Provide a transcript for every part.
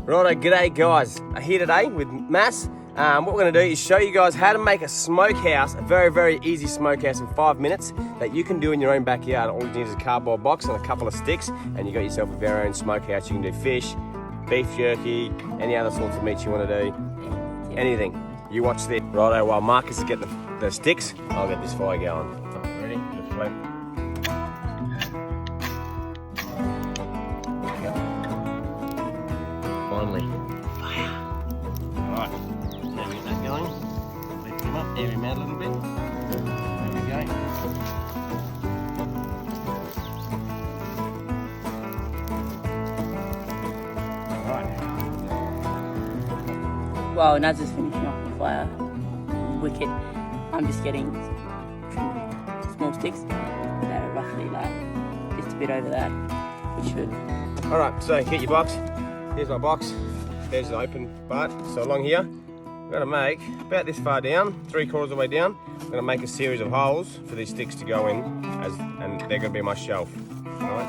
Righto, g'day guys. I'm here today with Mass. What we're going to do is show you guys how to make a smokehouse, a very easy smokehouse in 5 minutes that you can do in your own backyard. All you need is a cardboard box and a couple of sticks and you got yourself a very own smokehouse. You can do fish, beef jerky, any other sorts of meats you want to do, anything. You watch this. Righto, while Marcus is getting the sticks, I'll get this fire going. Ready? Just flame. Finally. Fire. Alright, now get that going. Lift him up, air him out a little bit. There we go. Alright. Well, Naz is finishing off the fire. Wicked. I'm just getting small sticks. They're roughly like just a bit over that, which should. Alright, so get your box. Here's my box. There's the open part. So along here, I'm going to make about this far down, 3/4 of the way down. I'm going to make a series of holes for these sticks to go in, and they're going to be my shelf. Alright.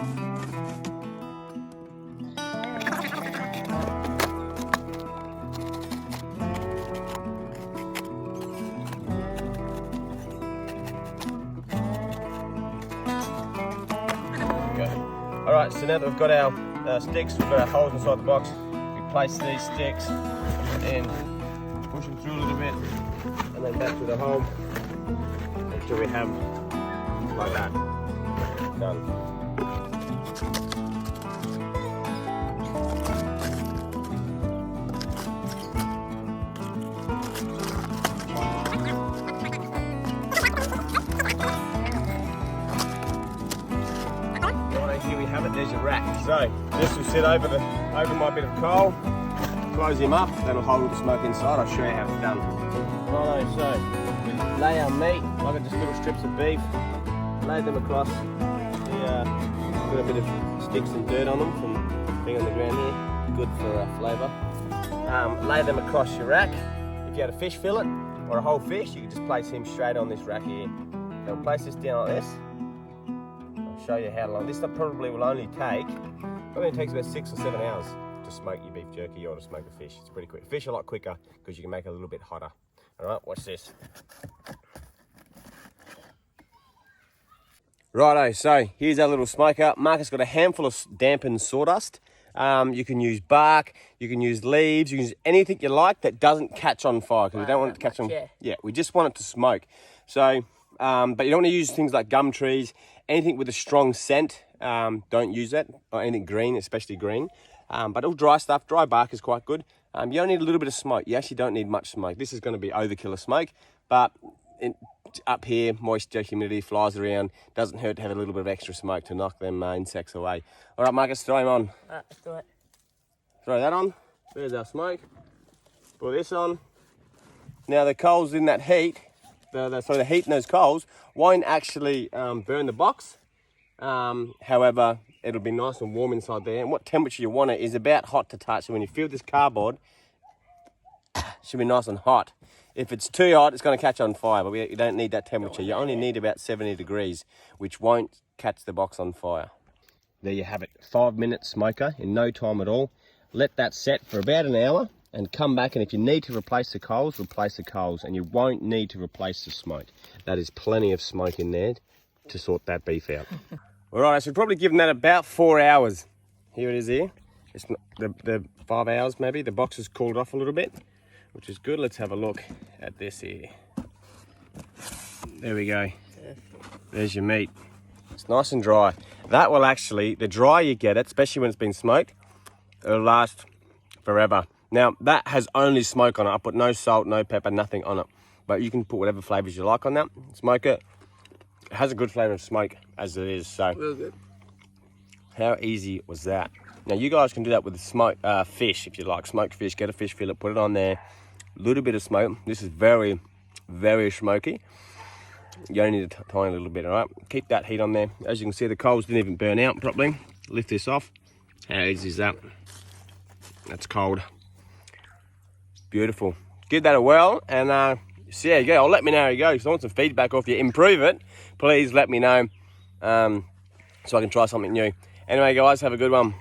Alright, so now that we've got our sticks, we've got our holes inside the box, we place these sticks and push them through a little bit and then back to the hole until we have like that. Done. Here we have it, there's your rack. So this will sit over my bit of coal, close him up, that'll hold the smoke inside. I'll show you how it's done. Righto, so we lay our meat, like just little strips of beef, lay them across. Got a bit of sticks and dirt on them from being on the ground here, good for flavour. Lay them across your rack. If you had a fish fillet or a whole fish, you could just place him straight on this rack here. So we'll place this down like this. Show you how long. This probably will only take, takes about 6 or 7 hours to smoke your beef jerky or to smoke a fish. It's pretty quick. Fish are a lot quicker because you can make it a little bit hotter. All right, watch this. Righto, so here's our little smoker. Marcus got a handful of dampened sawdust. You can use bark, you can use leaves, you can use anything you like that doesn't catch on fire because we don't want it to catch on. Yeah, we just want it to smoke. So, but you don't want to use things like gum trees. Anything with a strong scent, don't use that, or anything green, especially green. But all dry stuff, dry bark is quite good. You only need a little bit of smoke. You actually don't need much smoke. This is going to be overkill of smoke, but up here, moisture, humidity, flies around. Doesn't hurt to have a little bit of extra smoke to knock them insects away. All right, Marcus, throw him on. All right, let's do it. Throw that on. There's our smoke. Put this on. Now the coals in that heat, the heat in those coals won't actually burn the box. However, it'll be nice and warm inside there. And what temperature you want it is about hot to touch. So when you feel this cardboard, it should be nice and hot. If it's too hot, it's going to catch on fire, but you don't need that temperature. You only need about 70 degrees, which won't catch the box on fire. There you have it, 5 minute smoker in no time at all. Let that set for about an hour. And come back, and if you need to replace the coals, and you won't need to replace the smoke. That is plenty of smoke in there to sort that beef out. All right, I should probably give them that about 4 hours. Here it is here. It's the 5 hours maybe. The box has cooled off a little bit, which is good. Let's have a look at this here. There we go. There's your meat. It's nice and dry. That will actually, the drier you get it, especially when it's been smoked, it'll last forever. Now, that has only smoke on it. I put no salt, no pepper, nothing on it. But you can put whatever flavours you like on that. Smoke it. It has a good flavour of smoke as it is. So, real good. How easy was that? Now, you guys can do that with smoke fish if you like. Smoked fish, get a fish fillet, put it on there. A little bit of smoke. This is very smoky. You only need a tiny little bit, all right? Keep that heat on there. As you can see, the coals didn't even burn out properly. Lift this off. How easy is that? That's cold. Beautiful. Give that a whirl and see how you go. Let me know how you go. If you want some feedback or if you improve it, please let me know so I can try something new. Anyway, guys, have a good one.